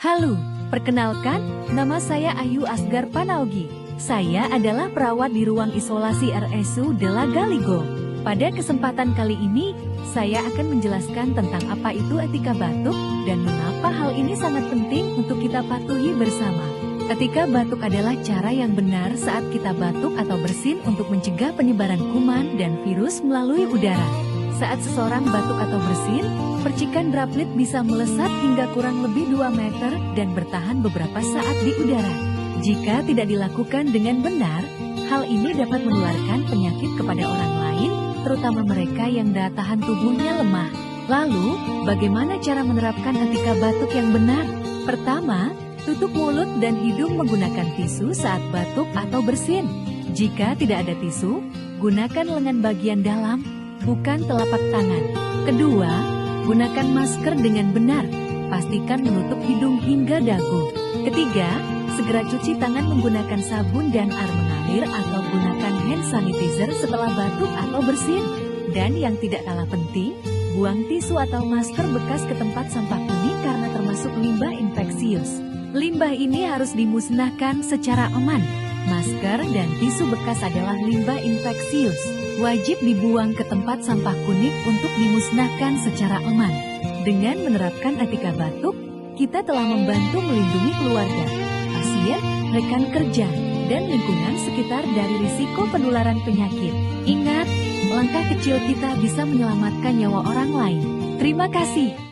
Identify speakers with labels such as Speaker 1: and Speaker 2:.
Speaker 1: Halo, perkenalkan, nama saya Ayu Asgar Panaogi. Saya adalah perawat di ruang isolasi RSU de la Galigo. Pada kesempatan kali ini, saya akan menjelaskan tentang apa itu etika batuk dan mengapa hal ini sangat penting untuk kita patuhi bersama. Etika batuk adalah cara yang benar saat kita batuk atau bersin untuk mencegah penyebaran kuman dan virus melalui udara. Saat seseorang batuk atau bersin, percikan droplet bisa melesat hingga kurang lebih 2 meter dan bertahan beberapa saat di udara. Jika tidak dilakukan dengan benar, hal ini dapat menularkan penyakit kepada orang lain, terutama mereka yang daya tahan tubuhnya lemah. Lalu, bagaimana cara menerapkan etika batuk yang benar? Pertama, tutup mulut dan hidung menggunakan tisu saat batuk atau bersin. Jika tidak ada tisu, gunakan lengan bagian dalam, bukan telapak tangan. Kedua, gunakan masker dengan benar. Pastikan menutup hidung hingga dagu. Ketiga, segera cuci tangan menggunakan sabun dan air mengalir atau gunakan hand sanitizer setelah batuk atau bersin. Dan yang tidak kalah penting, buang tisu atau masker bekas ke tempat sampah kuning karena termasuk limbah infeksius. Limbah ini harus dimusnahkan secara aman. Masker dan tisu bekas adalah limbah infeksius. Wajib dibuang ke tempat sampah kuning untuk dimusnahkan secara aman. Dengan menerapkan etika batuk, kita telah membantu melindungi keluarga, pasien, rekan kerja, dan lingkungan sekitar dari risiko penularan penyakit. Ingat, langkah kecil kita bisa menyelamatkan nyawa orang lain. Terima kasih.